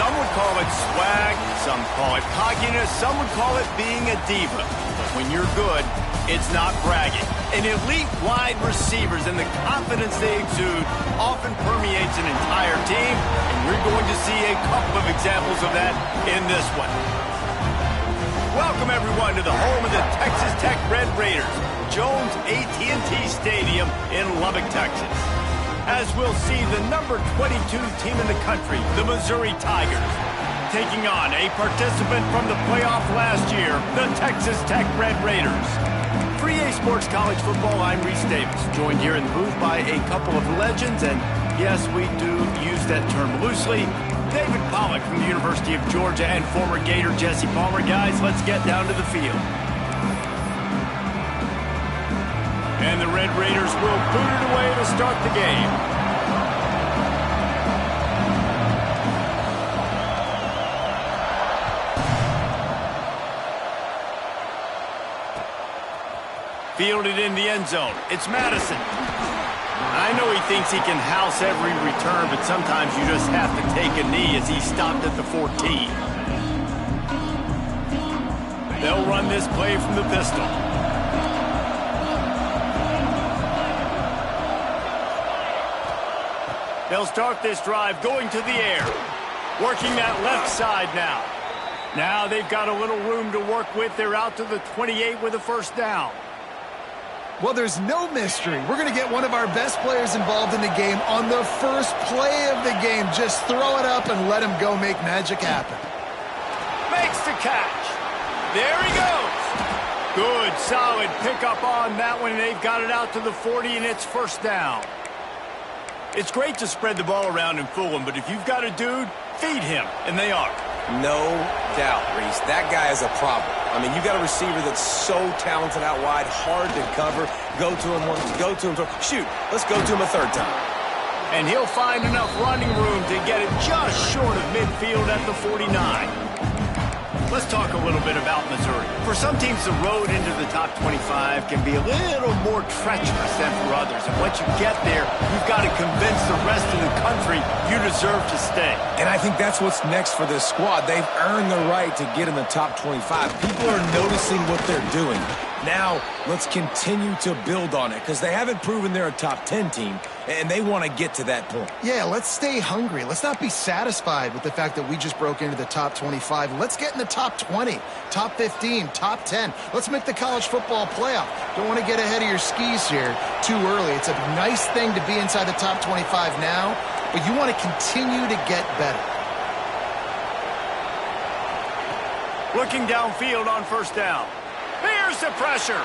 Some would call it swag, some call it cockiness, some would call it being a diva. But when you're good, it's not bragging. An elite wide receivers and the confidence they exude often permeates an entire team, and you're going to see a couple of examples of that in this one. Welcome, everyone, to the home of the Texas Tech Red Raiders, Jones AT&T Stadium in Lubbock, Texas. As we'll see the number 22 team in the country, the Missouri Tigers, taking on a participant from the playoff last year, the Texas Tech Red Raiders. For EA Sports College Football, I'm Reese Davis, joined here in the booth by a couple of legends, and yes, we do use that term loosely. David Pollack from the University of Georgia and former Gator Jesse Palmer. Guys, let's get down to the field. And the Red Raiders will boot it away to start the game. Fielded in the end zone. It's Madison. I know he thinks he can house every return, but sometimes you just have to take a knee as he stopped at the 14. They'll run this play from the pistol. They'll start this drive going to the air. Working that left side now. Now they've got a little room to work with. They're out to the 28 with a first down. Well, there's no mystery. We're going to get one of our best players involved in the game on the first play of the game. Just throw it up and let him go make magic happen. Makes the catch. There he goes. Good, solid pickup on that one. They've got it out to the 40, and it's first down. It's great to spread the ball around and fool him, but if you've got a dude, feed him, and they are. No doubt, Reese. That guy is a problem. I mean, you got a receiver that's so talented out wide, hard to cover. Go to him once, go to him twice. Shoot, let's go to him a third time. And he'll find enough running room to get it just short of midfield at the 49. Let's talk a little bit about Missouri. For some teams, the road into the top 25 can be a little more treacherous than for others. And once you get there, you've got to convince the rest of the country you deserve to stay. And I think that's what's next for this squad. They've earned the right to get in the top 25. People are noticing what they're doing. Now, let's continue to build on it because they haven't proven they're a top 10 team, and they want to get to that point. Yeah, let's stay hungry. Let's not be satisfied with the fact that we just broke into the top 25. Let's get in the top 20, top 15, top 10. Let's make the college football playoff. Don't want to get ahead of your skis here too early. It's a nice thing to be inside the top 25 now, but you want to continue to get better. Looking downfield on first down. Here's the pressure.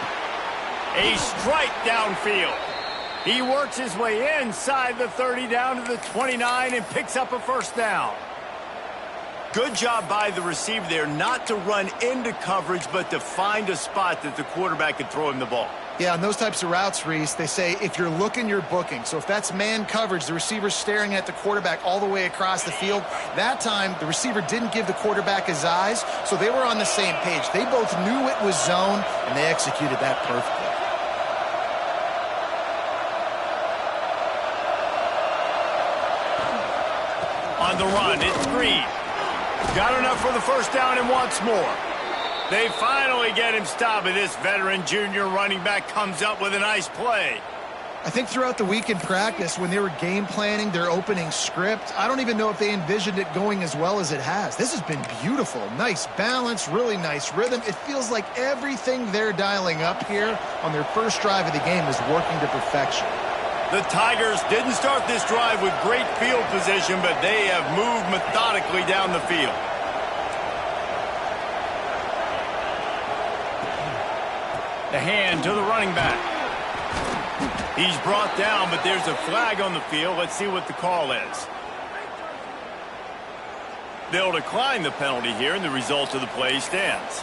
A strike downfield. He works his way inside the 30 down to the 29 and picks up a first down. Good job by the receiver there not to run into coverage, but to find a spot that the quarterback could throw him the ball. Yeah, on those types of routes, Reese, they say if you're looking, you're booking. So if that's man coverage, the receiver's staring at the quarterback all the way across the field. That time, the receiver didn't give the quarterback his eyes, so they were on the same page. They both knew it was zone, and they executed that perfectly. On the run, it's Green. Got enough for the first down and wants more. They finally get him stopped, and this veteran junior running back comes up with a nice play. I think throughout the week in practice, when they were game planning their opening script, I don't even know if they envisioned it going as well as it has. This has been beautiful. Nice balance, really nice rhythm. It feels like everything they're dialing up here on their first drive of the game is working to perfection. The Tigers didn't start this drive with great field position, but they have moved methodically down the field. The hand to the running back. He's brought down, but there's a flag on the field. Let's see what the call is. They'll decline the penalty here, and the result of the play stands.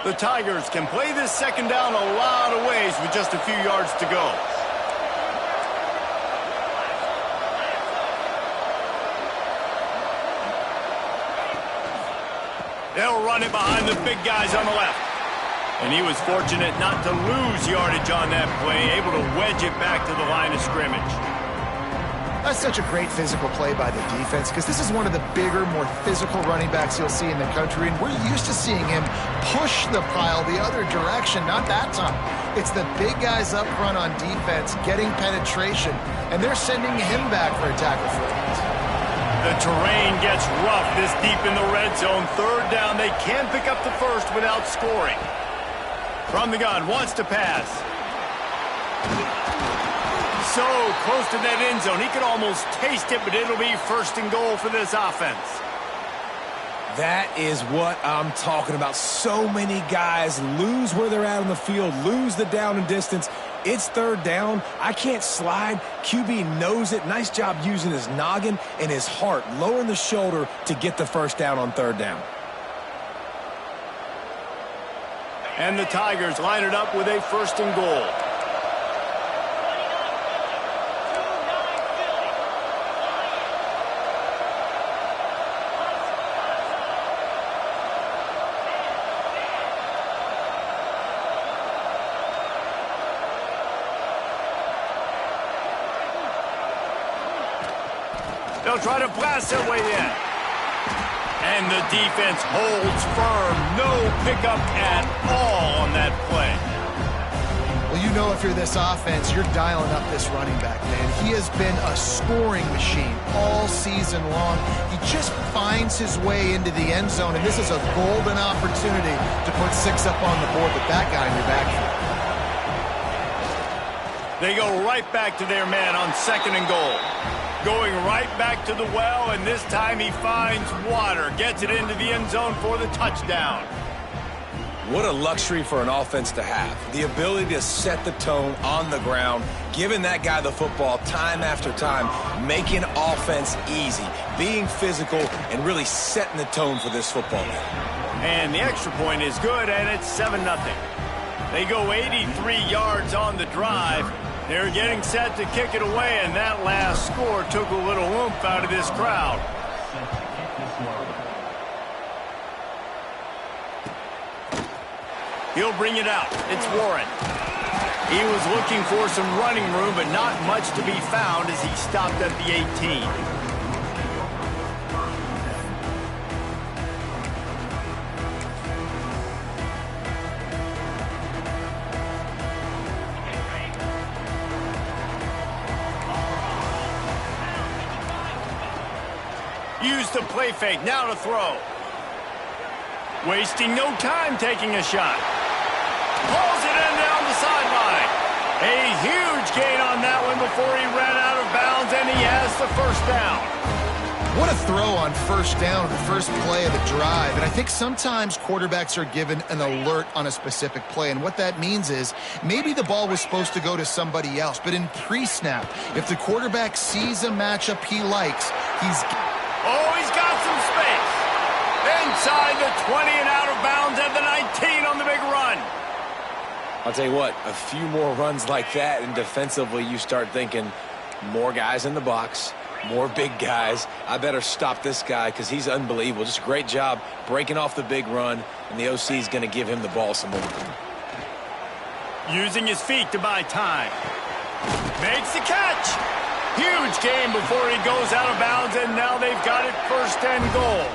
The Tigers can play this second down a lot of ways with just a few yards to go. They'll run it behind the big guys on the left. And he was fortunate not to lose yardage on that play, able to wedge it back to the line of scrimmage. That's such a great physical play by the defense because this is one of the bigger, more physical running backs you'll see in the country, and we're used to seeing him push the pile the other direction. Not that time. It's the big guys up front on defense getting penetration, and they're sending him back for a tackle for it. The terrain gets rough this deep in the red zone. Third down, they can't pick up the first without scoring. From the gun, wants to pass. So close to that end zone. He could almost taste it, but it'll be first and goal for this offense. That is what I'm talking about. So many guys lose where they're at on the field, lose the down and distance. It's third down. I can't slide. QB knows it. Nice job using his noggin and his heart, lowering the shoulder to get the first down on third down. And the Tigers line it up with a first and goal. They'll try to blast their way in. And the defense holds firm. No pickup at all on that play. Well, you know if you're this offense, you're dialing up this running back, man. He has been a scoring machine all season long. He just finds his way into the end zone, and this is a golden opportunity to put 6 up on the board with that guy in your backfield. They go right back to their man on second and goal. Going right back to the well, and this time he finds water. Gets it into the end zone for the touchdown. What a luxury for an offense to have. The ability to set the tone on the ground, giving that guy the football time after time, making offense easy, being physical, and really setting the tone for this football game. And the extra point is good, and it's 7-0. They go 83 yards on the drive. They're getting set to kick it away, and that last score took a little oomph out of this crowd. He'll bring it out. It's Warren. He was looking for some running room, but not much to be found as he stopped at the 18. Use the play fake, now to throw. Wasting no time taking a shot. Pulls it in down the sideline. A huge gain on that one before he ran out of bounds, and he has the first down. What a throw on first down, the first play of the drive. And I think sometimes quarterbacks are given an alert on a specific play. And what that means is maybe the ball was supposed to go to somebody else. But in pre-snap, if the quarterback sees a matchup he likes, he's got some space. Inside the 20 and out of bounds at the 19 on the big run. I'll tell you what, a few more runs like that, and defensively you start thinking more guys in the box, more big guys. I better stop this guy because he's unbelievable. Just a great job breaking off the big run, and the OC is going to give him the ball some more. Using his feet to buy time. Makes the catch. Huge gain before he goes out of bounds, and now they've got it first and goal.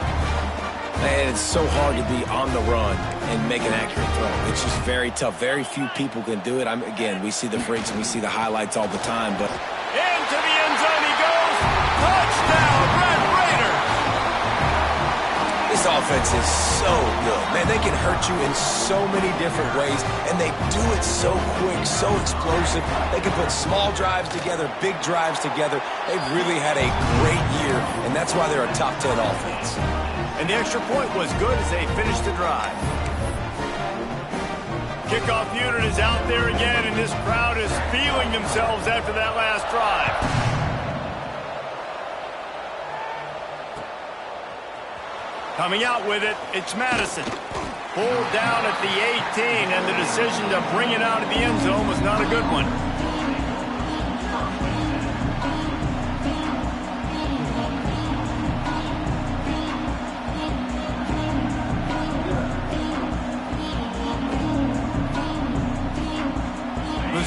And it's so hard to be on the run and make an accurate throw. It's just very tough. Very few people can do it. Again, we see the freaks and we see the highlights all the time, but into the end zone he goes. Touchdown, Red Raiders. This offense is so good. Man, they can hurt you in so many different ways, and they do it so quick, so explosive. They can put small drives together, big drives together. They've really had a great year, and that's why they're a top 10 offense. And the extra point was good as they finished the drive. Kickoff unit is out there again, and this crowd is feeling themselves after that last drive. Coming out with it, it's Madison. Pulled down at the 18, and the decision to bring it out of the end zone was not a good one.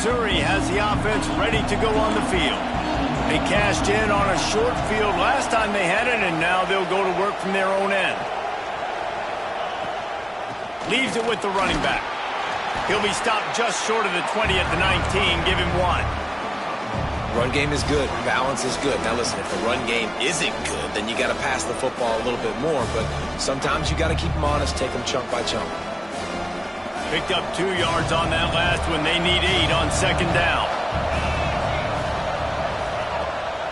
Missouri has the offense ready to go on the field. They cashed in on a short field last time they had it, and now they'll go to work from their own end. Leaves it with the running back. He'll be stopped just short of the 20 at the 19. Give him 1. Run game is good. Balance is good. Now listen, if the run game isn't good, then you got to pass the football a little bit more. But sometimes you got to keep them honest, take them chunk by chunk. Picked up 2 yards on that last one. They need 8 on second down.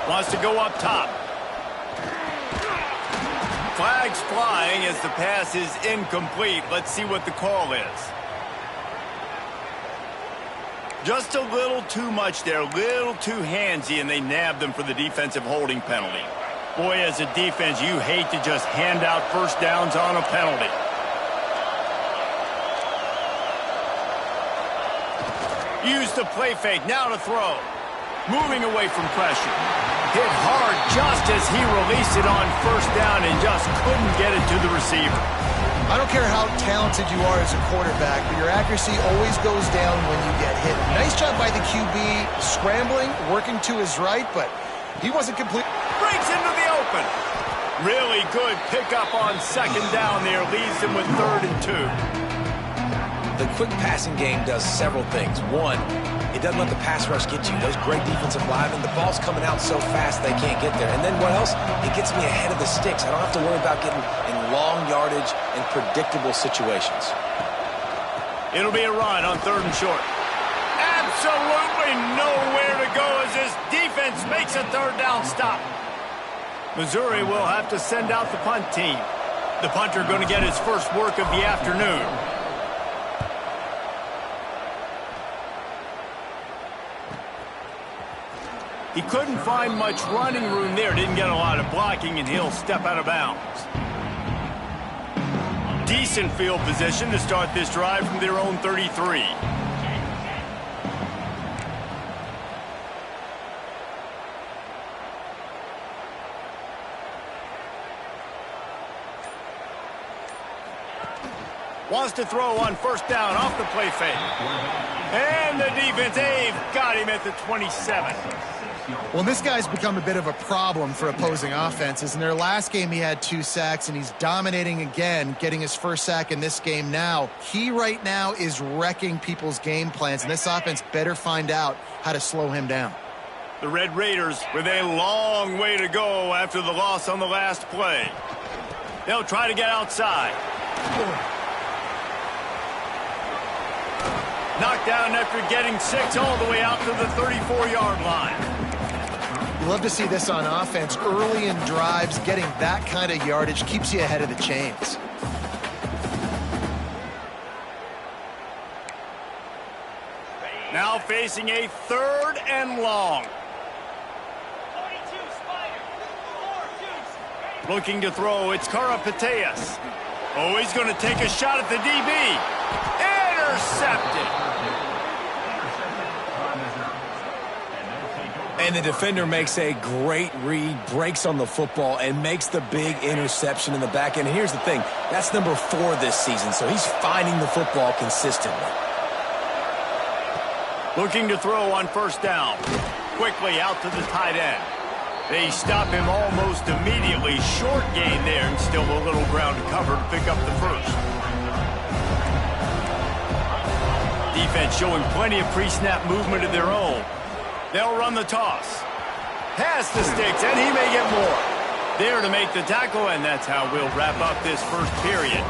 Wants to go up top. Flags flying as the pass is incomplete. Let's see what the call is. Just a little too much there, a little too handsy, and they nabbed them for the defensive holding penalty. Boy, as a defense, you hate to just hand out first downs on a penalty. Use the play fake, now to throw. Moving away from pressure. Hit hard just as he released it on first down and just couldn't get it to the receiver. I don't care how talented you are as a quarterback, but your accuracy always goes down when you get hit. Nice job by the QB, scrambling, working to his right, but he wasn't complete. Breaks into the open. Really good pickup on second down there. Leaves him with 3rd and 2. The quick passing game does several things. One, it doesn't let the pass rush get you. Those great defensive linemen, the ball's coming out so fast they can't get there. And then what else? It gets me ahead of the sticks. I don't have to worry about getting in long yardage and predictable situations. It'll be a run on 3rd and short. Absolutely nowhere to go as this defense makes a 3rd down stop. Missouri will have to send out the punt team. The punter going to get his first work of the afternoon. He couldn't find much running room there. Didn't get a lot of blocking, and he'll step out of bounds. Decent field position to start this drive from their own 33. Wants to throw on first down off the play fake. And the defense, they've got him at the 27. Well, this guy's become a bit of a problem for opposing offenses. In their last game, he had 2 sacks, and he's dominating again, getting his first sack in this game now. He right now is wrecking people's game plans, and this offense better find out how to slow him down. The Red Raiders with a long way to go after the loss on the last play. They'll try to get outside. Knocked down after getting 6 all the way out to the 34-yard line. You love to see this on offense. Early in drives, getting that kind of yardage keeps you ahead of the chains. Now facing a 3rd and long. Looking to throw, it's Karapateas. Oh, he's going to take a shot at the DB. Intercepted. And the defender makes a great read, breaks on the football, and makes the big interception in the back end. And here's the thing, that's number 4 this season, so he's finding the football consistently. Looking to throw on first down. Quickly out to the tight end. They stop him almost immediately. Short gain there, and still a little ground to cover to pick up the first. Defense showing plenty of pre-snap movement of their own. They'll run the toss. Past the sticks, and he may get more. There to make the tackle, and that's how we'll wrap up this first period.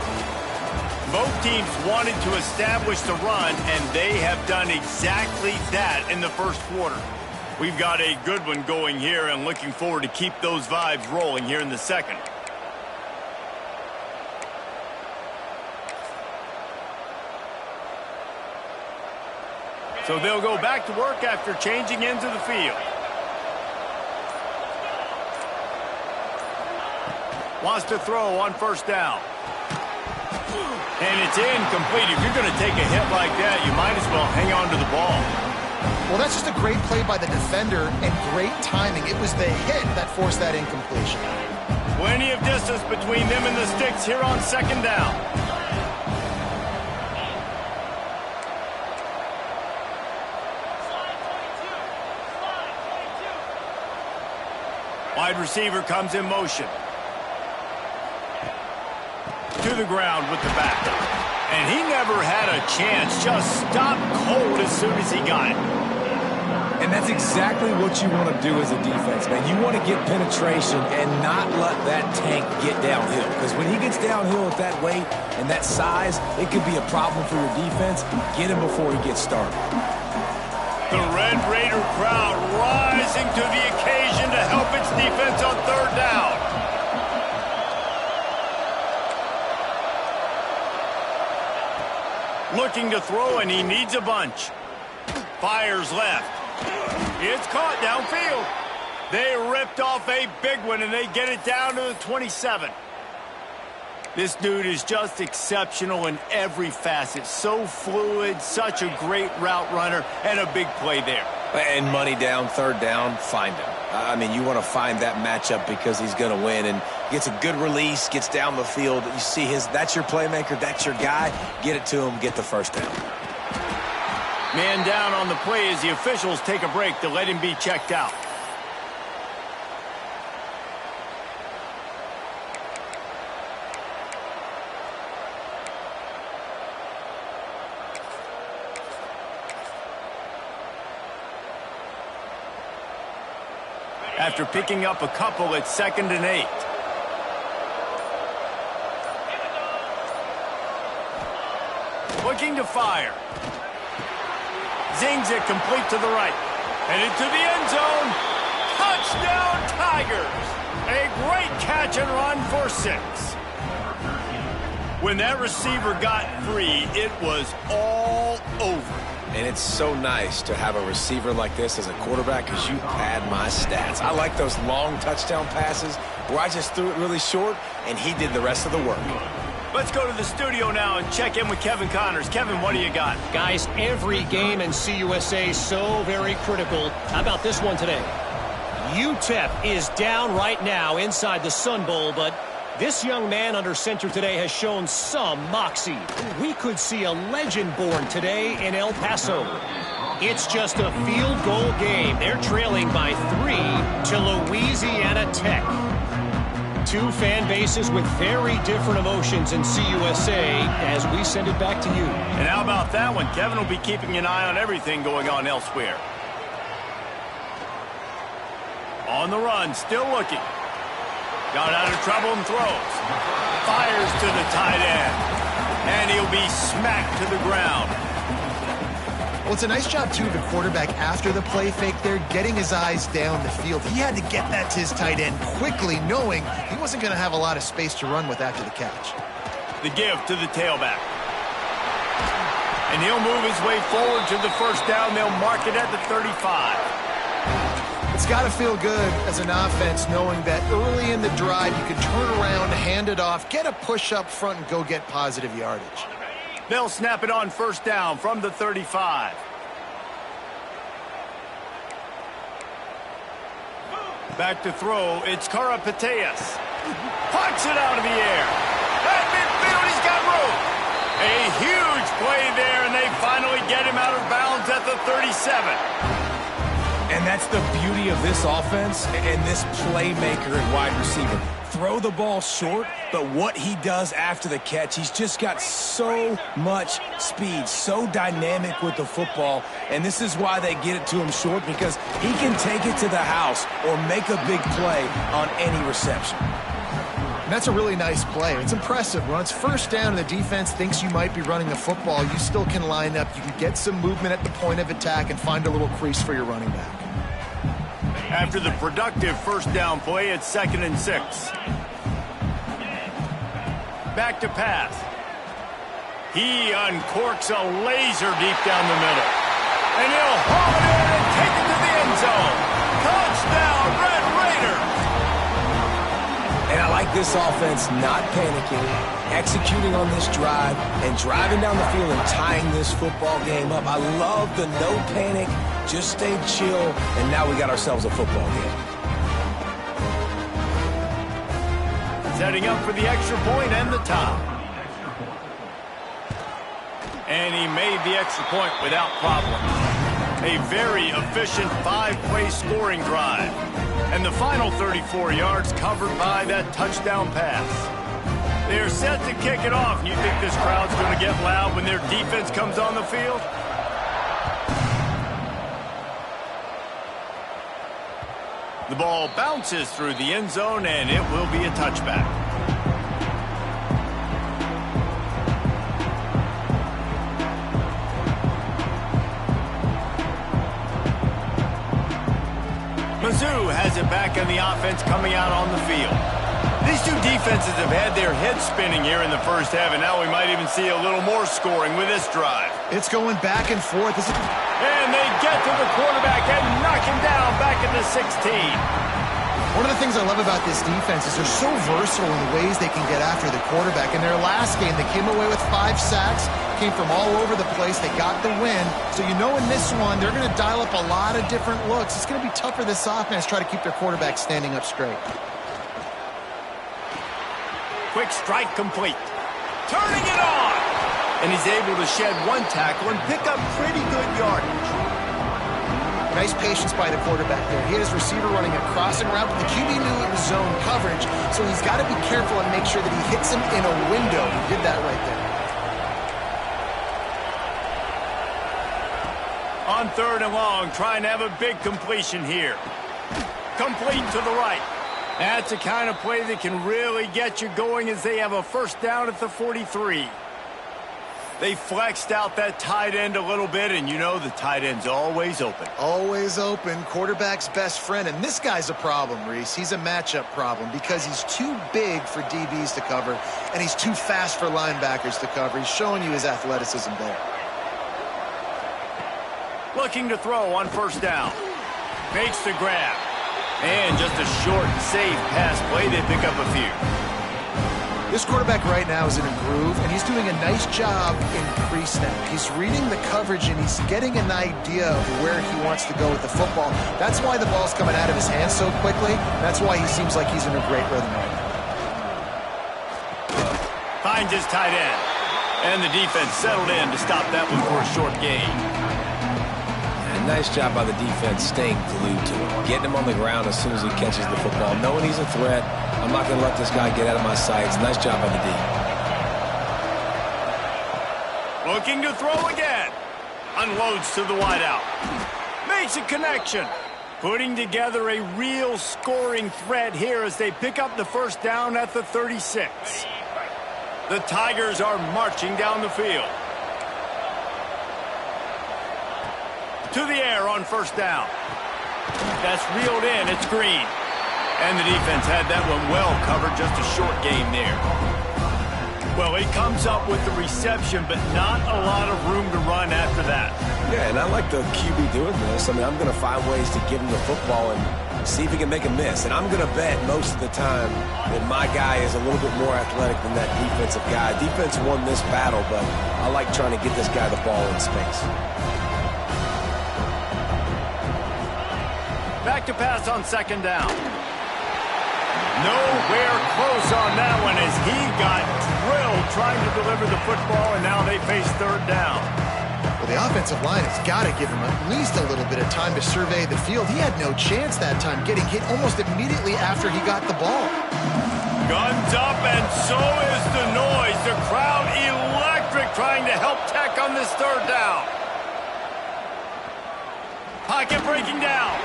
Both teams wanted to establish the run, and they have done exactly that in the first quarter. We've got a good one going here, and looking forward to keep those vibes rolling here in the second. So they'll go back to work after changing into the field. Wants to throw on first down. And it's incomplete. If you're going to take a hit like that, you might as well hang on to the ball. Well, that's just a great play by the defender and great timing. It was the hit that forced that incompletion. Plenty of distance between them and the sticks here on second down. Wide receiver comes in motion. To the ground with the back. And he never had a chance. Just stopped cold as soon as he got it. And that's exactly what you want to do as a defense, man. You want to get penetration and not let that tank get downhill. Because when he gets downhill at that weight and that size, it could be a problem for your defense. Get him before he gets started. The Red Raider crowd rising to the occasion to help its defense on third down. Looking to throw, and he needs a bunch. Fires left. It's caught downfield. They ripped off a big one, and they get it down to the 27. This dude is just exceptional in every facet. So fluid, such a great route runner, and a big play there. And money down, third down, find him. I mean, you want to find that matchup because he's going to win, and gets a good release, gets down the field. You see that's your playmaker, that's your guy. Get it to him, get the first down. Man down on the play as the officials take a break to let him be checked out. After picking up a couple, it's 2nd and 8. Looking to fire. Zings it complete to the right. Headed to the end zone. Touchdown, Tigers. A great catch and run for 6. When that receiver got free, it was all over. And it's so nice to have a receiver like this as a quarterback because you pad my stats. I like those long touchdown passes where I just threw it really short and he did the rest of the work. Let's go to the studio now and check in with Kevin Connors. Kevin, what do you got? Guys, every game in CUSA so very critical. How about this one today? UTEP is down right now inside the Sun Bowl, but this young man under center today has shown some moxie. We could see a legend born today in El Paso. It's just a field goal game. They're trailing by 3 to Louisiana Tech. Two fan bases with very different emotions in CUSA as we send it back to you. And how about that one? Kevin will be keeping an eye on everything going on elsewhere. On the run, still looking. Got out of trouble and throws. Fires to the tight end. And he'll be smacked to the ground. Well, it's a nice job, too, of the quarterback after the play fake there, getting his eyes down the field. He had to get that to his tight end quickly, knowing he wasn't going to have a lot of space to run with after the catch. The give to the tailback. And he'll move his way forward to the first down. They'll mark it at the 35. It's got to feel good as an offense knowing that early in the drive you can turn around, hand it off, get a push up front, and go get positive yardage. They'll snap it on first down from the 35. Back to throw, it's Karapateas. Punts it out of the air. At midfield, he's got room. A huge play there, and they finally get him out of bounds at the 37. And that's the beauty of this offense and this playmaker and wide receiver. Throw the ball short, but what he does after the catch, he's just got so much speed, so dynamic with the football, and this is why they get it to him short, because he can take it to the house or make a big play on any reception. And that's a really nice play. It's impressive. When it's first down and the defense thinks you might be running the football, you still can line up. You can get some movement at the point of attack and find a little crease for your running back. After the productive first down play, it's 2nd and 6. Back to pass. He uncorks a laser deep down the middle. And he'll haul it in and take it to the end zone. Touchdown, Red Raiders! And I like this offense not panicking, executing on this drive, and driving down the field and tying this football game up. I love the no panic, just stay chill, and now we got ourselves a football game. Setting up for the extra point and the top. And he made the extra point without problem. A very efficient 5-play scoring drive. And the final 34 yards covered by that touchdown pass. They're set to kick it off. You think this crowd's going to get loud when their defense comes on the field? The ball bounces through the end zone, and it will be a touchback. Mizzou has it back in the offense coming out on the field. These two defenses have had their heads spinning here in the first half, and now we might even see a little more scoring with this drive. It's going back and forth. And they get to the quarterback and knock him down back at the 16. One of the things I love about this defense is they're so versatile in the ways they can get after the quarterback. In their last game, they came away with 5 sacks, came from all over the place. They got the win. So you know in this one, they're going to dial up a lot of different looks. It's going to be tough for this offense to try to keep their quarterback standing up straight. Quick strike complete. Turning it on. And he's able to shed 1 tackle and pick up pretty good yardage. Nice patience by the quarterback there. He had his receiver running a crossing route, but the QB knew it was zone coverage, so he's got to be careful and make sure that he hits him in a window. He did that right there. On 3rd and long, trying to have a big completion here. Complete to the right. That's the kind of play that can really get you going as they have a first down at the 43. They flexed out that tight end a little bit, and you know the tight end's always open. Always open. Quarterback's best friend. And this guy's a problem, Reese. He's a matchup problem because he's too big for DBs to cover, and he's too fast for linebackers to cover. He's showing you his athleticism there. Looking to throw on first down. Fakes the grab. And just a short, safe pass play. They pick up a few. This quarterback right now is in a groove, and he's doing a nice job in pre-snap. He's reading the coverage, and he's getting an idea of where he wants to go with the football. That's why the ball's coming out of his hands so quickly. That's why he seems like he's in a great rhythm right now. Finds his tight end. And the defense settled in to stop that one for a short gain. Nice job by the defense staying glued to him, getting him on the ground as soon as he catches the football, knowing he's a threat. I'm not going to let this guy get out of my sights. Nice job by the D. Looking to throw again. Unloads to the wideout. Makes a connection. Putting together a real scoring threat here as they pick up the first down at the 36. The Tigers are marching down the field. To the air on first down. That's reeled in. It's Green. And the defense had that one well covered. Just a short gain there. Well, he comes up with the reception, but not a lot of room to run after that. Yeah, and I like the QB doing this. I mean, I'm going to find ways to give him the football and see if he can make a miss. And I'm going to bet most of the time that my guy is a little bit more athletic than that defensive guy. Defense won this battle, but I like trying to get this guy the ball in space. Back to pass on second down. Nowhere close on that one as he got drilled trying to deliver the football, and now they face third down. Well, the offensive line has got to give him at least a little bit of time to survey the field. He had no chance that time, getting hit almost immediately after he got the ball. Guns up, and so is the noise. The crowd electric trying to help Tech on this third down. Pocket breaking down.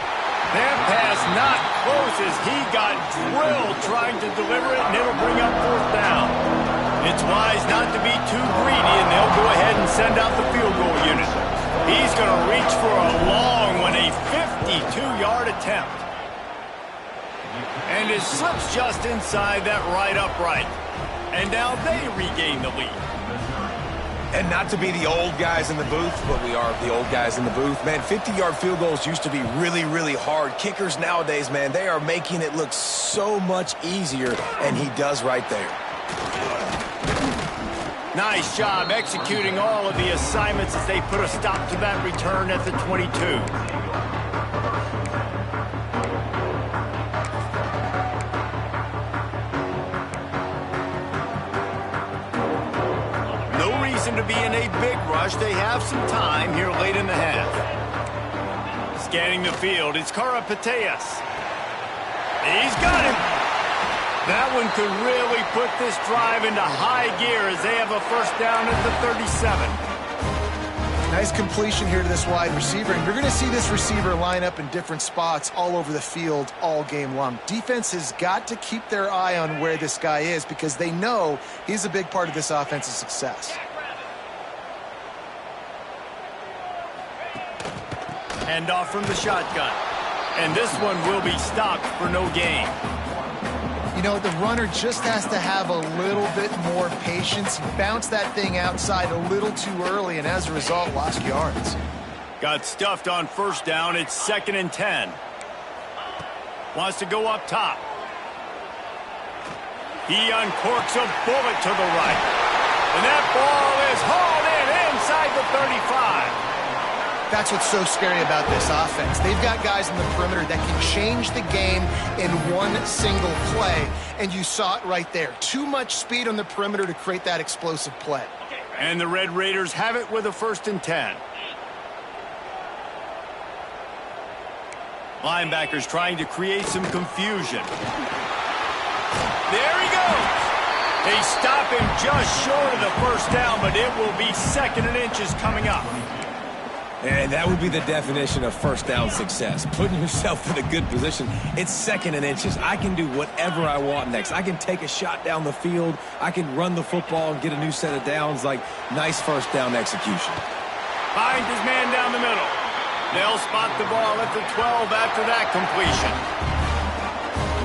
That pass not close as he got drilled trying to deliver it, and it'll bring up fourth down. It's wise not to be too greedy, and they'll go ahead and send out the field goal unit. He's going to reach for a long one, a 52-yard attempt. And it slips just inside that right upright. And now they regain the lead. And not to be the old guys in the booth, but we are the old guys in the booth. Man, 50-yard field goals used to be really, really hard. Kickers nowadays, man, they are making it look so much easier, and he does right there. Nice job executing all of the assignments as they put a stop to that return at the 22. To be in a big rush. They have some time here late in the half. Scanning the field, it's Kara Pateas. He's got him. That one could really put this drive into high gear as they have a first down at the 37. Nice completion here to this wide receiver, and you're going to see this receiver line up in different spots all over the field all game long. Defense has got to keep their eye on where this guy is because they know he's a big part of this offense's success. Hand off from the shotgun. And this one will be stopped for no gain. You know, the runner just has to have a little bit more patience. He bounced that thing outside a little too early, and as a result, lost yards. Got stuffed on first down. It's 2nd and 10. Wants to go up top. He uncorks a bullet to the right. And that ball is hauled in inside the 35. That's what's so scary about this offense. They've got guys in the perimeter that can change the game in one single play, and you saw it right there. Too much speed on the perimeter to create that explosive play. And the Red Raiders have it with a 1st and 10. Linebackers trying to create some confusion. There he goes. They stop him just short of the first down, but it will be 2nd and inches coming up. And that would be the definition of first down success. Putting yourself in a good position. It's 2nd and inches. I can do whatever I want next. I can take a shot down the field. I can run the football and get a new set of downs. Like, nice first down execution. Finds his man down the middle. They'll spot the ball at the 12 after that completion.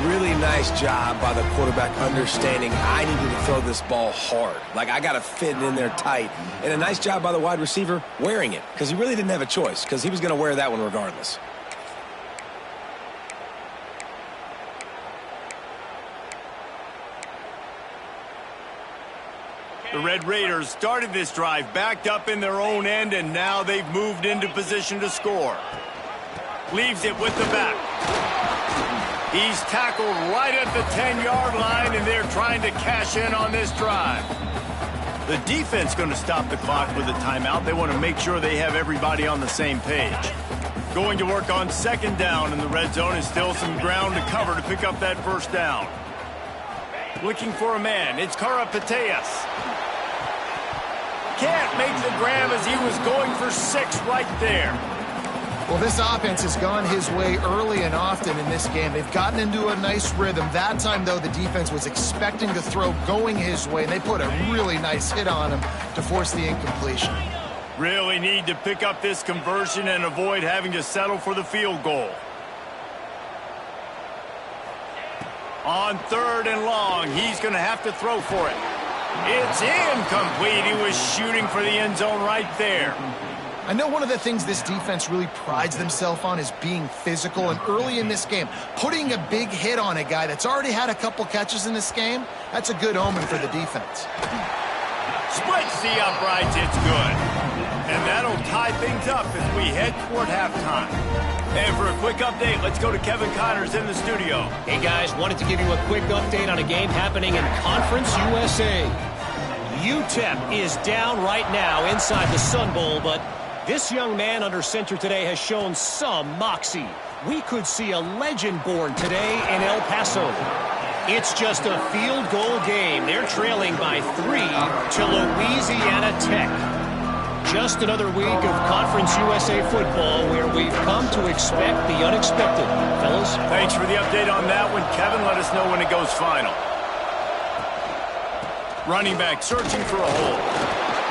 Really nice job by the quarterback understanding I needed to throw this ball hard. Like, I got to fit it in there tight. And a nice job by the wide receiver wearing it, because he really didn't have a choice, because he was going to wear that one regardless. The Red Raiders started this drive backed up in their own end, and now they've moved into position to score. Leaves it with the back. He's tackled right at the 10-yard line, and they're trying to cash in on this drive. The defense going to stop the clock with a timeout. They want to make sure they have everybody on the same page. Going to work on 2nd down in the red zone, and still some ground to cover to pick up that first down. Looking for a man. It's Karapateas. Can't make the grab as he was going for 6 right there. Well, this offense has gone his way early and often in this game. They've gotten into a nice rhythm. That time, though, the defense was expecting the throw going his way, and they put a really nice hit on him to force the incompletion. Really need to pick up this conversion and avoid having to settle for the field goal. On 3rd and long, he's going to have to throw for it. It's incomplete. He was shooting for the end zone right there. I know one of the things this defense really prides themselves on is being physical, and early in this game, putting a big hit on a guy that's already had a couple catches in this game, that's a good omen for the defense. Splits the uprights, it's good. And that'll tie things up as we head toward halftime. And for a quick update, let's go to Kevin Connors in the studio. Hey guys, wanted to give you a quick update on a game happening in Conference USA. UTEP is down right now inside the Sun Bowl, but this young man under center today has shown some moxie. We could see a legend born today in El Paso. It's just a field goal game. They're trailing by 3 to Louisiana Tech. Just another week of Conference USA football where we've come to expect the unexpected. Fellas? Thanks for the update on that one, Kevin. Let us know when it goes final. Running back searching for a hole.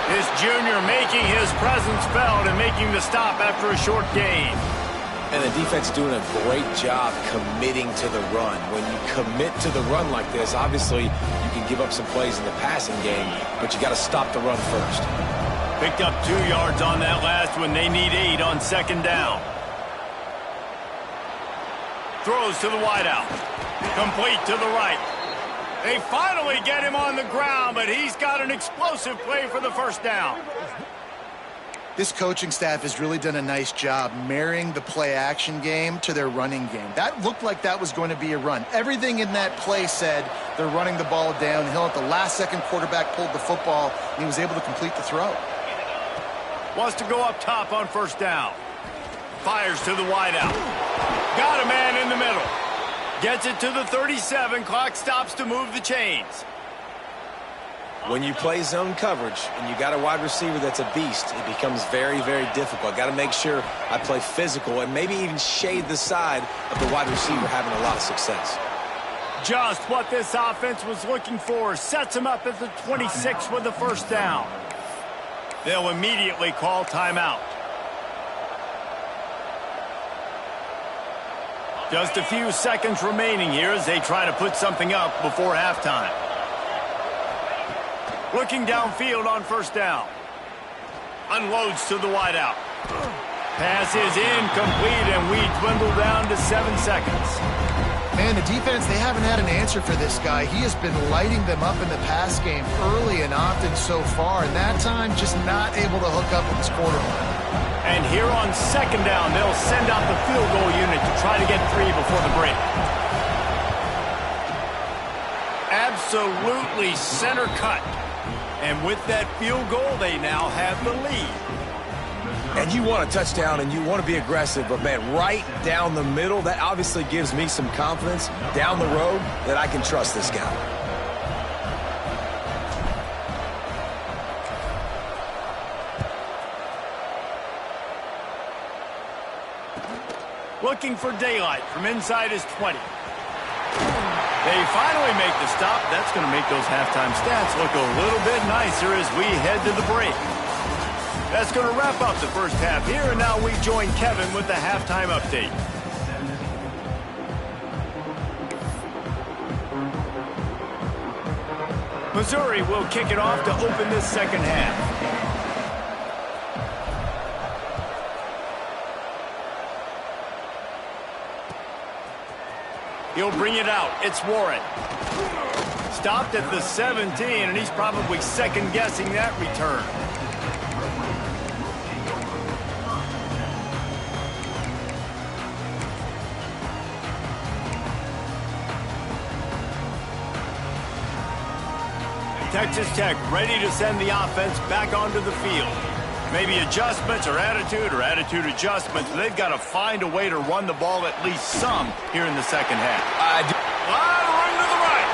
This junior making his presence felt and making the stop after a short gain. And the defense doing a great job committing to the run. When you commit to the run like this, obviously you can give up some plays in the passing game, but you got to stop the run first. Picked up 2 yards on that last one. They need 8 on 2nd down. Throws to the wideout. Complete to the right. They finally get him on the ground, but he's got an explosive play for the first down. This coaching staff has really done a nice job marrying the play-action game to their running game. That looked like that was going to be a run. Everything in that play said they're running the ball downhill. At the last second, quarterback pulled the football, and he was able to complete the throw. Wants to go up top on first down. Fires to the wideout. Got a man in the middle. Gets it to the 37. Clock stops to move the chains. When you play zone coverage and you got a wide receiver that's a beast, it becomes very, very difficult. Got to make sure I play physical and maybe even shade the side of the wide receiver having a lot of success. Just what this offense was looking for. Sets him up at the 26 with the first down. They'll immediately call timeout. Just a few seconds remaining here as they try to put something up before halftime. Looking downfield on first down. Unloads to the wideout. Pass is incomplete, and we dwindle down to 7 seconds. Man, the defense, they haven't had an answer for this guy. He has been lighting them up in the pass game early and often so far, and that time just not able to hook up with his quarterback. And here on second down, they'll send out the field goal unit to try to get 3 before the break. Absolutely center cut. And with that field goal, they now have the lead. And you want a touchdown and you want to be aggressive, but man, right down the middle, that obviously gives me some confidence down the road that I can trust this guy. Looking for daylight from inside his 20. They finally make the stop. That's going to make those halftime stats look a little bit nicer as we head to the break. That's going to wrap up the first half here, and now we join Kevin with the halftime update. Missouri will kick it off to open this second half. He'll bring it out. It's Warren. Stopped at the 17, and he's probably second-guessing that return. Texas Tech ready to send the offense back onto the field. Maybe adjustments or attitude adjustments. They've got to find a way to run the ball at least some here in the second half. A lot of room to the right.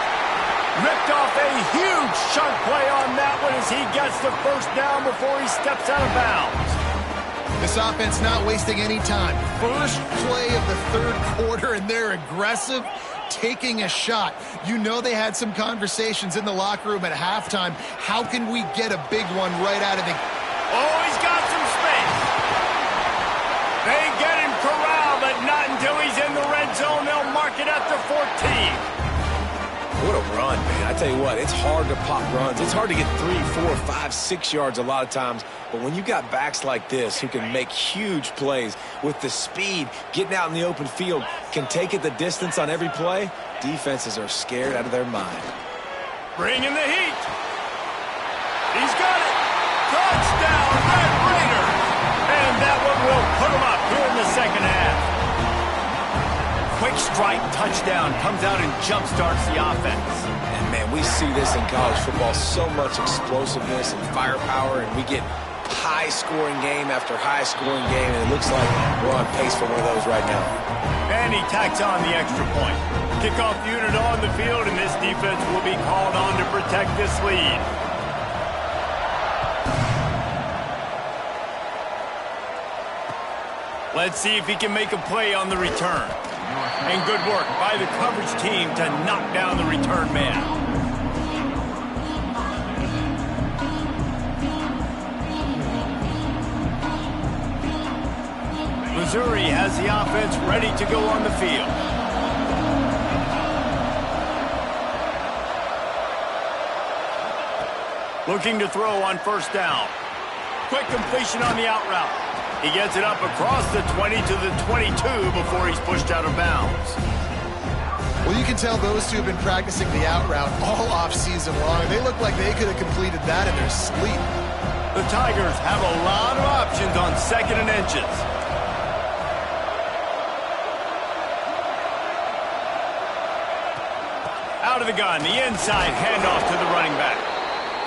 Ripped off a huge chunk play on that one as he gets the first down before he steps out of bounds. This offense not wasting any time. First play of the third quarter, and they're aggressive, taking a shot. You know they had some conversations in the locker room at halftime. How can we get a big one right out of the... Oh, he's got some space. They get him corralled, but not until he's in the red zone. They'll mark it at the 14. What a run, man. I tell you what, it's hard to pop runs. It's hard to get 3, 4, 5, 6 yards a lot of times. But when you got backs like this who can make huge plays with the speed, getting out in the open field, can take it the distance on every play, defenses are scared out of their mind. Bringing the heat. He's got it. Touchdown, Red Raider. And that one will put him up here in the second half. Quick strike touchdown comes out and jump-starts the offense. And, man, we see this in college football, so much explosiveness and firepower, and we get high-scoring game after high-scoring game, and it looks like we're on pace for one of those right now. And he tacks on the extra point. Kickoff unit on the field, and this defense will be called on to protect this lead. Let's see if he can make a play on the return. And good work by the coverage team to knock down the return man. Missouri has the offense ready to go on the field. Looking to throw on first down. Quick completion on the out route. He gets it up across the 20 to the 22 before he's pushed out of bounds. Well, you can tell those two have been practicing the out route all off-season long. They look like they could have completed that in their sleep. The Tigers have a lot of options on second and inches. Out of the gun, the inside handoff to the running back.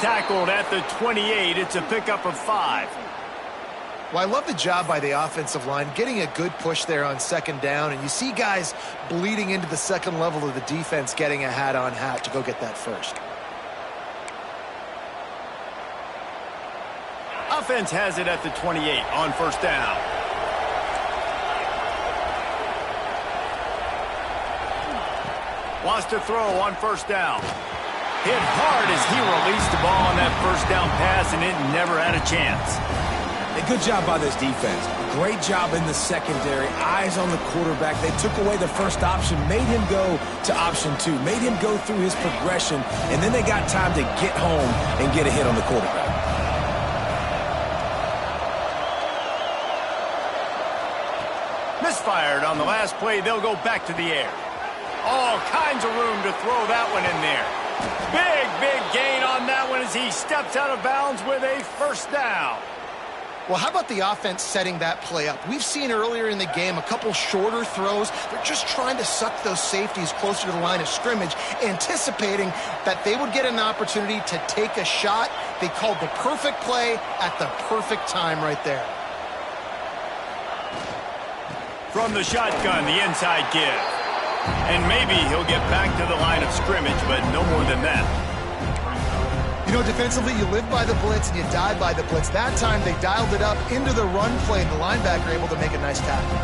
Tackled at the 28. It's a pickup of 5. Well, I love the job by the offensive line, getting a good push there on second down, and you see guys bleeding into the second level of the defense, getting a hat-on-hat to go get that first. Offense has it at the 28 on first down. Wants to throw on first down. Hit hard as he released the ball on that first down pass, and it never had a chance. A good job by this defense. Great job in the secondary. Eyes on the quarterback. They took away the first option, made him go to option 2, made him go through his progression, and then they got time to get home and get a hit on the quarterback. Misfired on the last play. They'll go back to the air. All kinds of room to throw that one in there. Big gain on that one as he steps out of bounds with a first down. Well, how about the offense setting that play up? We've seen earlier in the game a couple shorter throws. They're just trying to suck those safeties closer to the line of scrimmage, anticipating that they would get an opportunity to take a shot. They called the perfect play at the perfect time right there. From the shotgun, the inside give. And maybe he'll get back to the line of scrimmage, but no more than that. You know, defensively, you live by the blitz and you die by the blitz. That time, they dialed it up into the run play, and the linebacker able to make a nice tackle.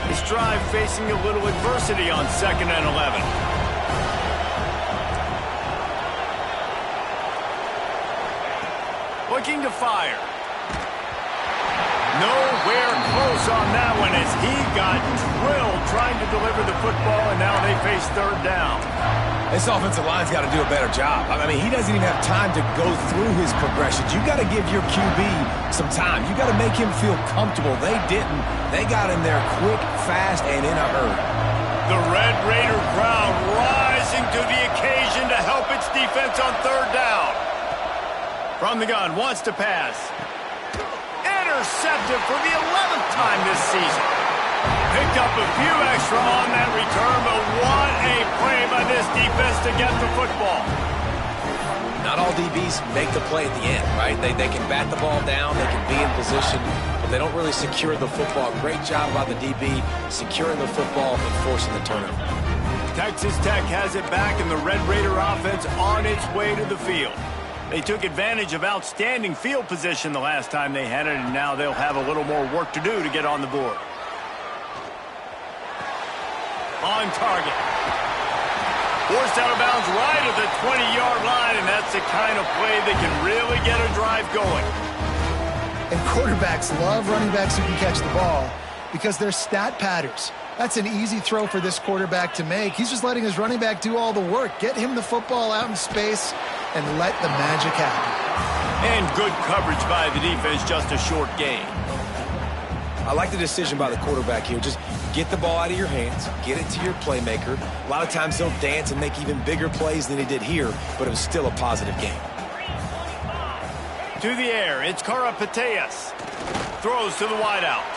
This drive facing a little adversity on 2nd and 11. Looking to fire. Nowhere close on that one as he got drilled trying to deliver the football, and now they face third down. This offensive line's got to do a better job. I mean, he doesn't even have time to go through his progressions. You got to give your QB some time. You got to make him feel comfortable. They didn't. They got him there quick, fast, and in a hurry. The Red Raider crowd rising to the occasion to help its defense on third down. From the gun, wants to pass. Intercepted for the 11th time this season. Picked up a few extra on that return, but what a play by this defense to get the football. Not all DBs make the play at the end, right? They can bat the ball down, they can be in position, but they don't really secure the football. Great job by the DB securing the football and forcing the turnover. Texas Tech has it back, and the Red Raider offense on its way to the field. They took advantage of outstanding field position the last time they had it, and now they'll have a little more work to do to get on the board. On target. Forced out of bounds right at the 20-yard line, and that's the kind of play that can really get a drive going. And quarterbacks love running backs who can catch the ball because they're stat patters. That's an easy throw for this quarterback to make. He's just letting his running back do all the work. Get him the football out in space and let the magic happen. And good coverage by the defense, just a short gain. I like the decision by the quarterback here. Just get the ball out of your hands, get it to your playmaker. A lot of times he'll dance and make even bigger plays than he did here, but it was still a positive game. To the air, it's Karapateas. Throws to the wideout.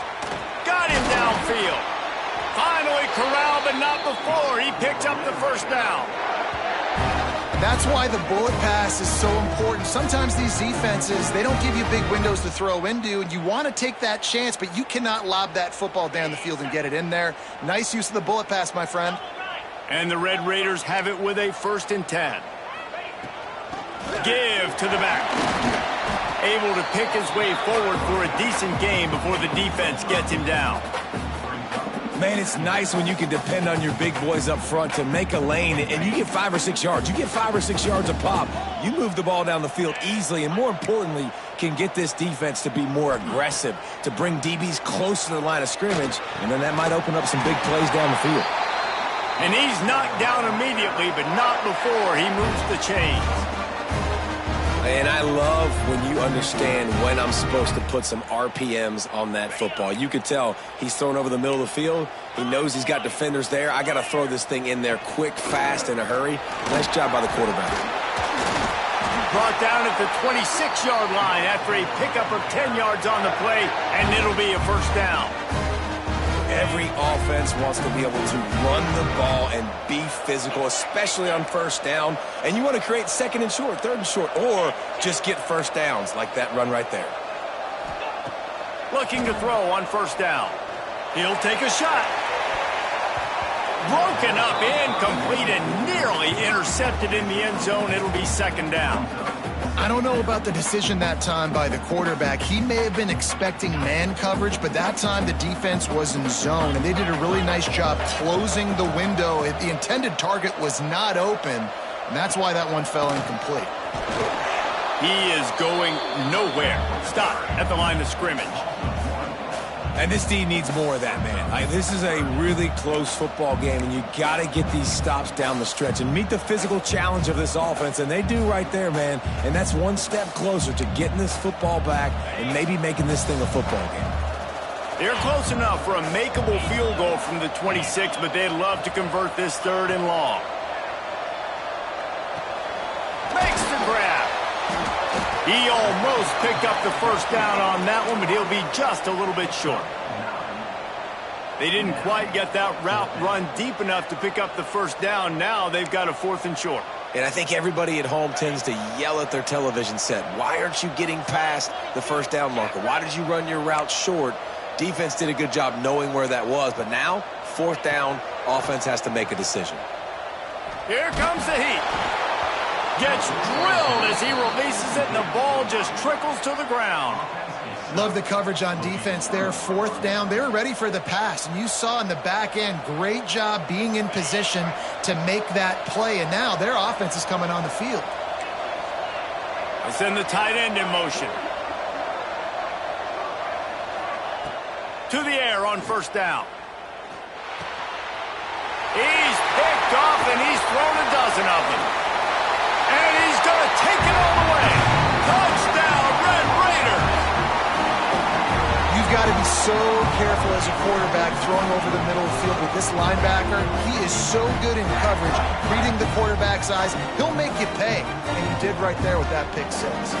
Got him downfield. Finally corralled, but not before. He picked up the first down. That's why the bullet pass is so important. Sometimes these defenses, they don't give you big windows to throw into, and you want to take that chance, but you cannot lob that football down the field and get it in there. Nice use of the bullet pass, my friend. And the Red Raiders have it with a 1st and 10. Give to the back. Able to pick his way forward for a decent gain before the defense gets him down. Man, it's nice when you can depend on your big boys up front to make a lane, and you get 5 or 6 yards. You get 5 or 6 yards a pop. You move the ball down the field easily, and more importantly, can get this defense to be more aggressive, to bring DBs close to the line of scrimmage, and then that might open up some big plays down the field. And he's knocked down immediately, but not before he moves the chains. And I love when you understand when I'm supposed to put some RPMs on that football. You could tell he's thrown over the middle of the field. He knows he's got defenders there. I got to throw this thing in there quick, fast, in a hurry. Nice job by the quarterback. Brought down at the 26-yard line after a pickup of 10 yards on the play, and it'll be a first down. Every offense wants to be able to run the ball and be physical, especially on first down. And you want to create second and short, third and short, or just get first downs like that run right there. Looking to throw on first down. He'll take a shot. Broken up, incomplete, and nearly intercepted in the end zone. It'll be second down. I don't know about the decision that time by the quarterback. He may have been expecting man coverage, but that time the defense was in zone, and they did a really nice job closing the window. The intended target was not open, and that's why that one fell incomplete. He is going nowhere. Stop at the line of scrimmage. And this D needs more of that, man. This is a really close football game, and you got to get these stops down the stretch and meet the physical challenge of this offense, and they do right there, man. And that's one step closer to getting this football back and maybe making this thing a football game. They're close enough for a makeable field goal from the 26, but they'd love to convert this third and long. Makes the grab. He almost picked up the first down on that one, but he'll be just a little bit short. They didn't quite get that route run deep enough to pick up the first down. Now they've got a fourth and short. And I think everybody at home tends to yell at their television set. Why aren't you getting past the first down marker? Why did you run your route short? Defense did a good job knowing where that was, but now, fourth down, offense has to make a decision. Here comes the heat. Gets drilled as he releases it, and the ball just trickles to the ground. Love the coverage on defense there. Fourth down. They were ready for the pass, and you saw in the back end, great job being in position to make that play, and now their offense is coming on the field. They send the tight end in motion. To the air on first down. He's picked off, and he's thrown a dozen of them. And he's going to take it all the way. Touchdown, Red Raiders. You've got to be so careful as a quarterback throwing over the middle of the field with this linebacker. He is so good in coverage, reading the quarterback's eyes. He'll make you pay, and he did right there with that pick six.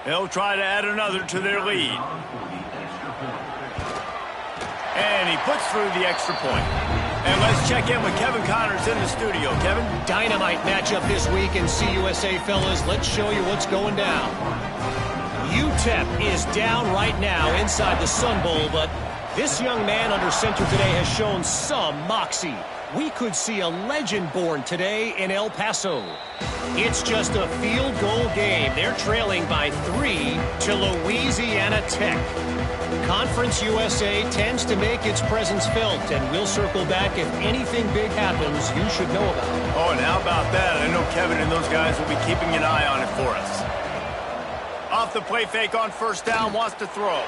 They'll try to add another to their lead. And he puts through the extra point. And let's check in with Kevin Connors in the studio. Kevin? Dynamite matchup this week in CUSA, fellas. Let's show you what's going down. UTEP is down right now inside the Sun Bowl, but this young man under center today has shown some moxie. We could see a legend born today in El Paso. It's just a field goal game. They're trailing by 3 to Louisiana Tech. Conference USA tends to make its presence felt, and we'll circle back if anything big happens you should know about. Oh, and how about that? I know Kevin and those guys will be keeping an eye on it for us. Off the play fake on first down, wants to throw.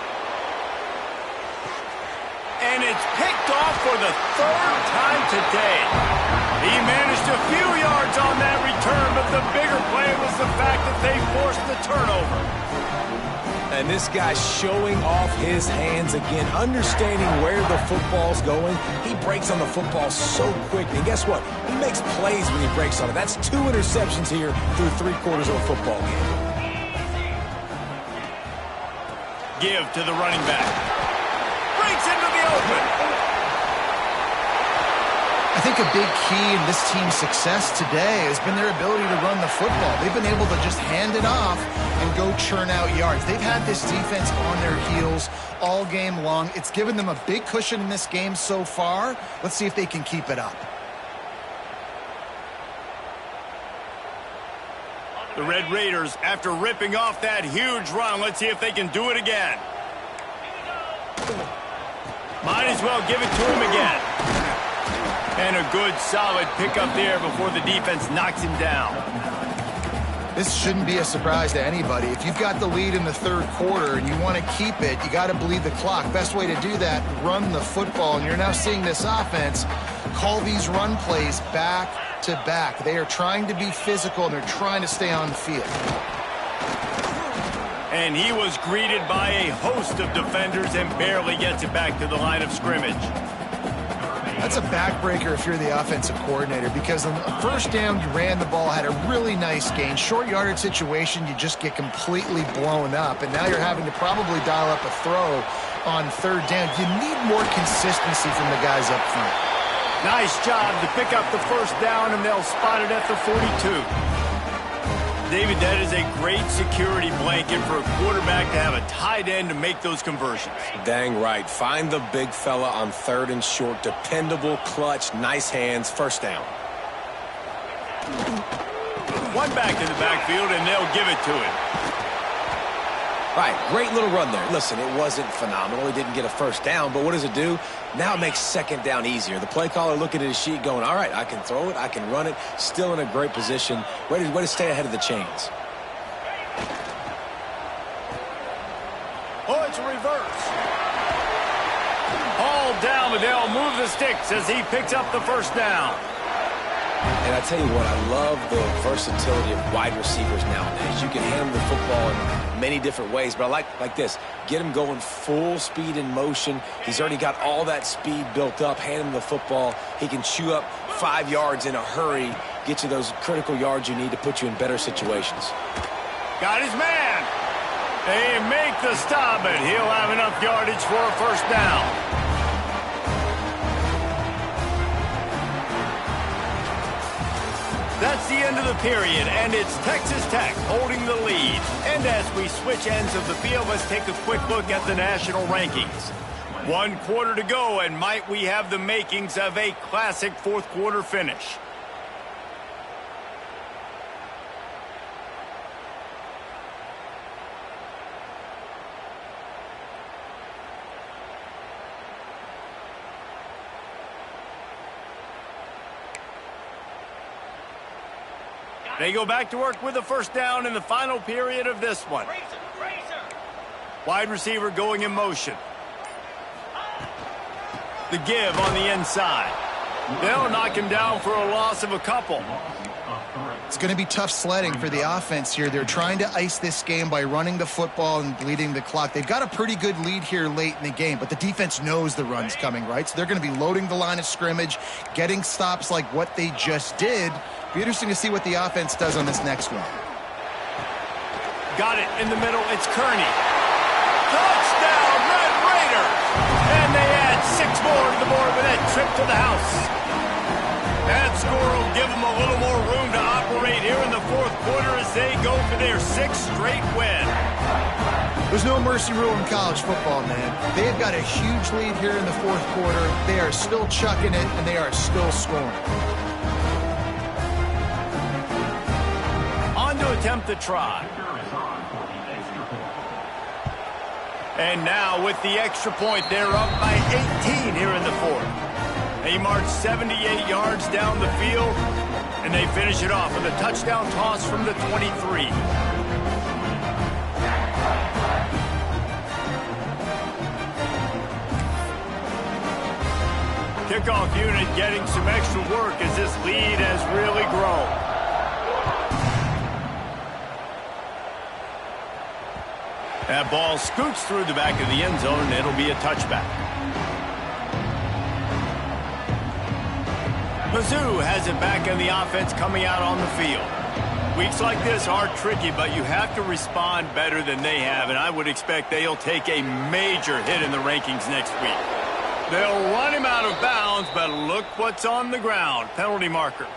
And it's picked off for the third time today. He managed a few yards on that return, but the bigger play was the fact that they forced the turnover. And this guy's showing off his hands again, understanding where the football's going. He breaks on the football so quick. And guess what? He makes plays when he breaks on it. That's 2 interceptions here through 3 quarters of a football game. Give to the running back. Breaks into the open. I think a big key in this team's success today has been their ability to run the football. They've been able to just hand it off and go churn out yards. They've had this defense on their heels all game long. It's given them a big cushion in this game so far. Let's see if they can keep it up. The Red Raiders, after ripping off that huge run, let's see if they can do it again. Might as well give it to him again. And a good, solid pickup there before the defense knocks him down. This shouldn't be a surprise to anybody. If you've got the lead in the third quarter and you want to keep it, you got to bleed the clock. Best way to do that, run the football. And you're now seeing this offense call these run plays back to back. They are trying to be physical, and they're trying to stay on the field. And he was greeted by a host of defenders and barely gets it back to the line of scrimmage. That's a backbreaker if you're the offensive coordinator, because on the first down, you ran the ball, had a really nice gain. Short yardage situation, you just get completely blown up, and now you're having to probably dial up a throw on third down. You need more consistency from the guys up front. Nice job to pick up the first down, and they'll spot it at the 42. David, that is a great security blanket for a quarterback to have a tight end to make those conversions. Dang right. Find the big fella on third and short. Dependable, clutch, nice hands, first down. One back in the backfield, and they'll give it to him. Right, great little run there. Listen, it wasn't phenomenal. He didn't get a first down, but what does it do? Now it makes second down easier. The play caller looking at his sheet going, all right, I can throw it, I can run it, still in a great position. Way to stay ahead of the chains. Oh, it's a reverse. All down, but they'll move the sticks as he picks up the first down. And I tell you what, I love the versatility of wide receivers nowadays. You can handle the football in many different ways, but I like this. Get him going full speed in motion. He's already got all that speed built up. Hand him the football. He can chew up 5 yards in a hurry, get you those critical yards you need to put you in better situations. Got his man. They make the stop, but he'll have enough yardage for a first down. That's the end of the period, and it's Texas Tech holding the lead. And as we switch ends of the field, let's take a quick look at the national rankings. 1 quarter to go, and might we have the makings of a classic fourth quarter finish. They go back to work with a first down in the final period of this one. Wide receiver going in motion. The give on the inside. They'll knock him down for a loss of a couple. It's going to be tough sledding for the offense here. They're trying to ice this game by running the football and bleeding the clock. They've got a pretty good lead here late in the game, but the defense knows the run's coming, right? So they're going to be loading the line of scrimmage, getting stops like what they just did. Be interesting to see what the offense does on this next one. Got it in the middle. It's Kearney. Touchdown, Red Raiders! And they add 6 more to the board with that trip to the house. That score will give them a little more room to operate here in the fourth quarter as they go for their 6th straight win. There's no mercy rule in college football, man. They've got a huge lead here in the fourth quarter. They are still chucking it, and they are still scoring. On to attempt the try. And now with the extra point, they're up by 18 here in the fourth. They march 78 yards down the field, and they finish it off with a touchdown toss from the 23. Kickoff unit getting some extra work as this lead has really grown. That ball scoots through the back of the end zone, and it'll be a touchback. Mizzou has it back in the offense coming out on the field. Weeks like this are tricky, but you have to respond better than they have, and I would expect they'll take a major hit in the rankings next week. They'll run him out of bounds, but look what's on the ground. Penalty marker.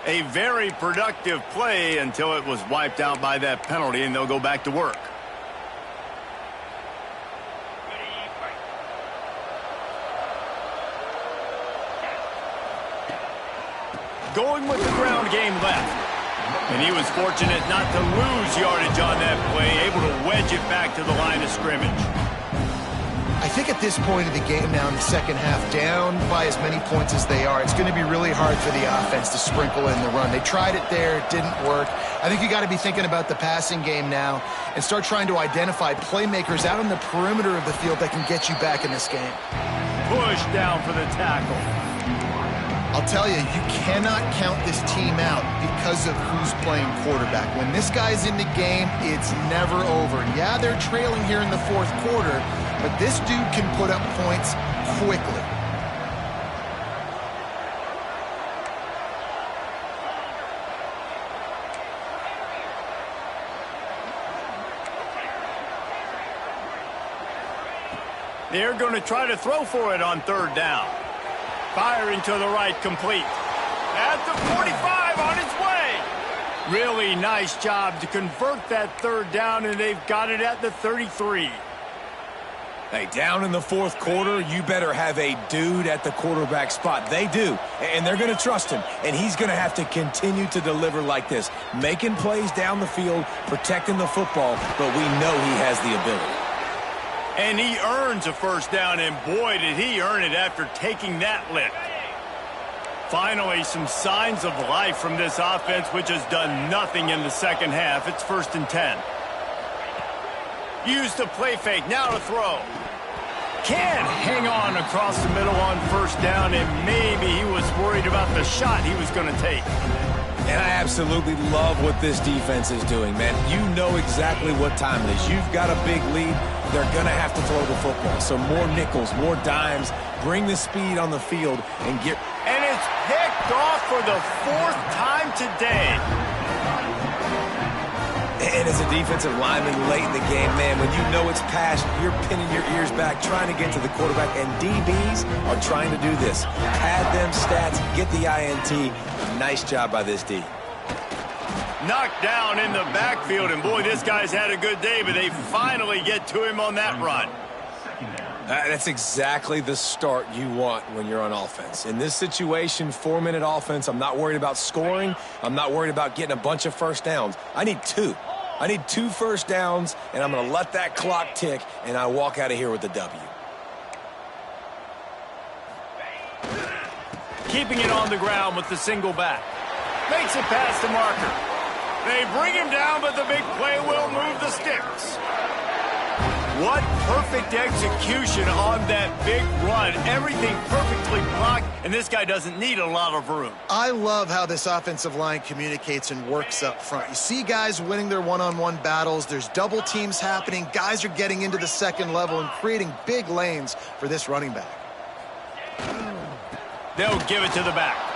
A very productive play until it was wiped out by that penalty, and they'll go back to work. Going with the ground game left. And he was fortunate not to lose yardage on that play, able to wedge it back to the line of scrimmage. I think at this point of the game now in the second half, down by as many points as they are, it's going to be really hard for the offense to sprinkle in the run. They tried it there. It didn't work. I think you got to be thinking about the passing game now and start trying to identify playmakers out on the perimeter of the field that can get you back in this game. Push down for the tackle. I'll tell you, you cannot count this team out because of who's playing quarterback. When this guy's in the game, it's never over. Yeah, they're trailing here in the fourth quarter, but this dude can put up points quickly. They're going to try to throw for it on third down. Firing to the right, complete. At the 45, on its way. Really nice job to convert that third down, and they've got it at the 33. Hey, down in the fourth quarter, you better have a dude at the quarterback spot. They do, and they're going to trust him, and he's going to have to continue to deliver like this, making plays down the field, protecting the football, but we know he has the ability. And he earns a first down, and boy, did he earn it after taking that lick. Finally, some signs of life from this offense, which has done nothing in the second half. It's 1st and 10. Use the play fake, now to throw. Can't hang on across the middle on first down, and maybe he was worried about the shot he was going to take. And I absolutely love what this defense is doing, man. You know exactly what time it is. You've got a big lead. They're going to have to throw the football. So more nickels, more dimes, bring the speed on the field and get... And it's picked off for the 4th time today. And as a defensive lineman late in the game, man, when you know it's past, you're pinning your ears back, trying to get to the quarterback, and DBs are trying to do this. Pad them stats, get the INT. Nice job by this D. Knocked down in the backfield, and boy, this guy's had a good day, but they finally get to him on that run. That's exactly the start you want when you're on offense. In this situation, 4-minute offense, I'm not worried about scoring. I'm not worried about getting a bunch of first downs. I need 2. I need 2 first downs, and I'm going to let that clock tick, and I walk out of here with the W. Keeping it on the ground with the single back. Makes it past the marker. They bring him down, but the big play will move the sticks. What perfect execution on that big run. Everything perfectly blocked, and this guy doesn't need a lot of room. I love how this offensive line communicates and works up front. You see guys winning their one-on-one battles. There's double teams happening. Guys are getting into the second level and creating big lanes for this running back. They'll give it to the back.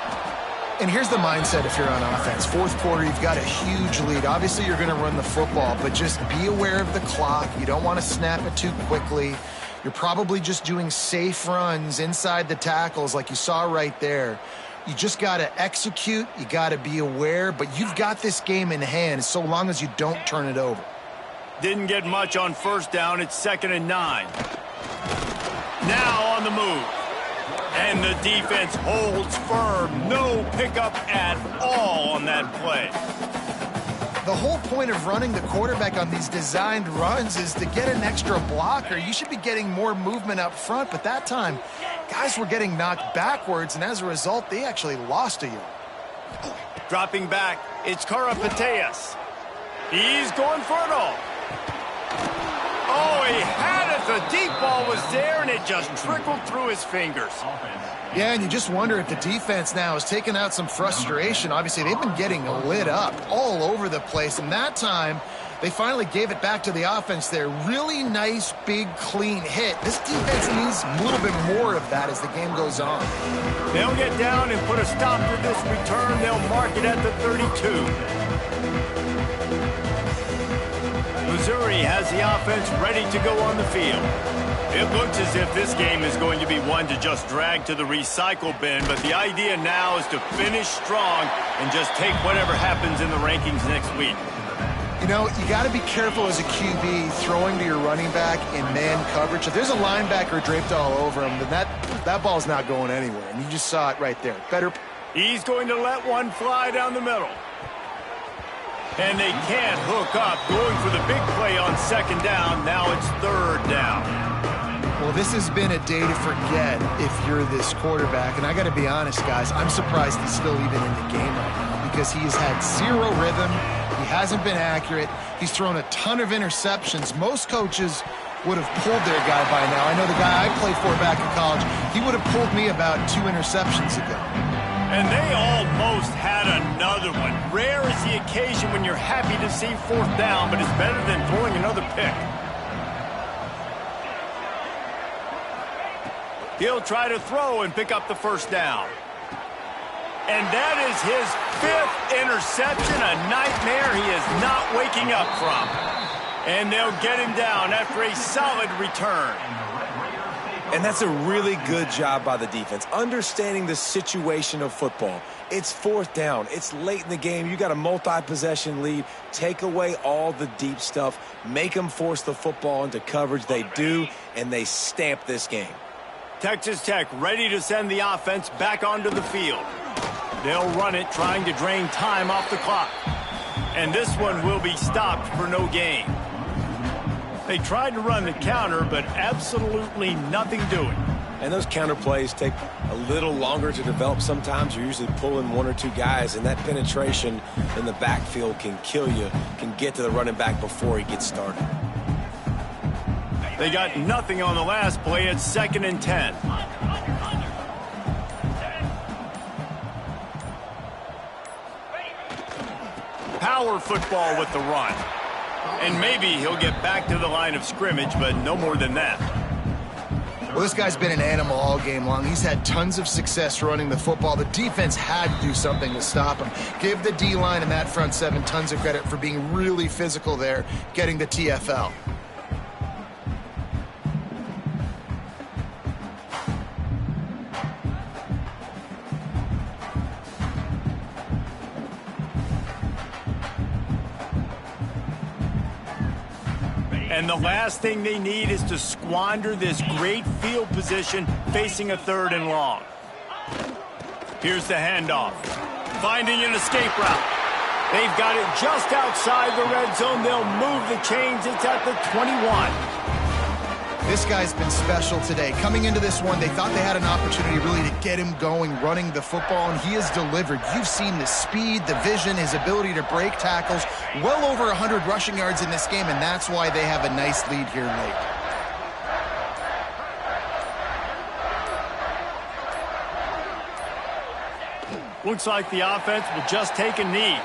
And here's the mindset if you're on offense. Fourth quarter, you've got a huge lead. Obviously, you're going to run the football, but just be aware of the clock. You don't want to snap it too quickly. You're probably just doing safe runs inside the tackles like you saw right there. You just got to execute. You got to be aware, but you've got this game in hand so long as you don't turn it over. Didn't get much on first down. It's 2nd and 9. Now on the move. And the defense holds firm. No pickup at all on that play. The whole point of running the quarterback on these designed runs is to get an extra blocker. You should be getting more movement up front, but that time, guys were getting knocked backwards, and as a result, they actually lost a yard. Dropping back, it's Karapateas. He's going for it all. Oh, he had it. The deep ball was there, and it just trickled through his fingers. Yeah, and you just wonder if the defense now has taken out some frustration. Obviously, they've been getting lit up all over the place, and that time, they finally gave it back to the offense there. Really nice, big, clean hit. This defense needs a little bit more of that as the game goes on. They'll get down and put a stop to this return. They'll mark it at the 32. Missouri has the offense ready to go on the field. It looks as if this game is going to be one to just drag to the recycle bin, but the idea now is to finish strong and just take whatever happens in the rankings next week. You know, you got to be careful as a QB throwing to your running back in man coverage. If there's a linebacker draped all over him, then that ball's not going anywhere, and you just saw it right there. He's going to let one fly down the middle. And they can't hook up, going for the big play on 2nd down. Now it's 3rd down. Well, this has been a day to forget if you're this quarterback. And I got to be honest, guys, I'm surprised he's still even in the game right now because he has had zero rhythm. He hasn't been accurate. He's thrown a ton of interceptions. Most coaches would have pulled their guy by now. I know the guy I played for back in college, he would have pulled me about 2 interceptions ago. And they almost had another one. Rare is the occasion when you're happy to see 4th down, but it's better than throwing another pick. He'll try to throw and pick up the 1st down. And that is his 5th interception, a nightmare he is not waking up from. And they'll get him down after a solid return. And that's a really good job by the defense, understanding the situation of football. It's fourth down. It's late in the game. You got a multi-possession lead. Take away all the deep stuff. Make them force the football into coverage. They do, and they stamp this game. Texas Tech ready to send the offense back onto the field. They'll run it, trying to drain time off the clock. And this one will be stopped for no gain. They tried to run the counter, but absolutely nothing doing. And those counter plays take a little longer to develop sometimes. You're usually pulling one or two guys, and that penetration in the backfield can kill you, can get to the running back before he gets started. They got nothing on the last play. It's 2nd and 10. Power football with the run. And maybe he'll get back to the line of scrimmage, but no more than that. Well, this guy's been an animal all game long. He's had tons of success running the football. The defense had to do something to stop him. Give the D-line and that front seven tons of credit for being really physical there, getting the TFL. And the last thing they need is to squander this great field position facing a 3rd and long. Here's the handoff. Finding an escape route. They've got it just outside the red zone. They'll move the chains. It's at the 21. This guy's been special today. Coming into this one, they thought they had an opportunity really to get him going, running the football, and he has delivered. You've seen the speed, the vision, his ability to break tackles. Well over 100 rushing yards in this game, and that's why they have a nice lead here late. Looks like the offense will just take a knee.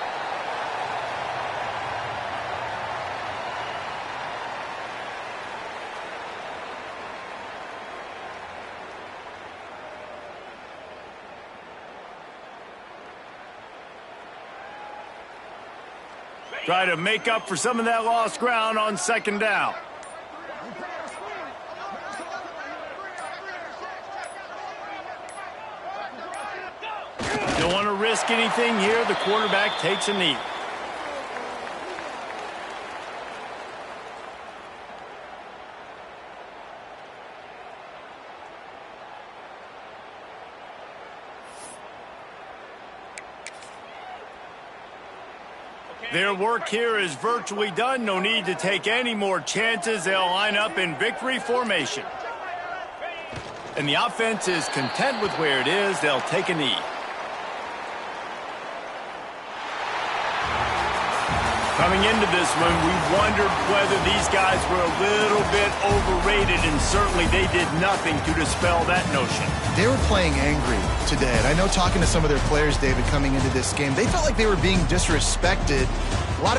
Try to make up for some of that lost ground on 2nd down. Don't want to risk anything here. The quarterback takes a knee. Their work here is virtually done. No need to take any more chances. They'll line up in victory formation. And the offense is content with where it is. They'll take a knee. Coming into this one, we wondered whether these guys were a little bit overrated, and certainly they did nothing to dispel that notion. They were playing angry today, and I know talking to some of their players, David, coming into this game, they felt like they were being disrespected. A lot of people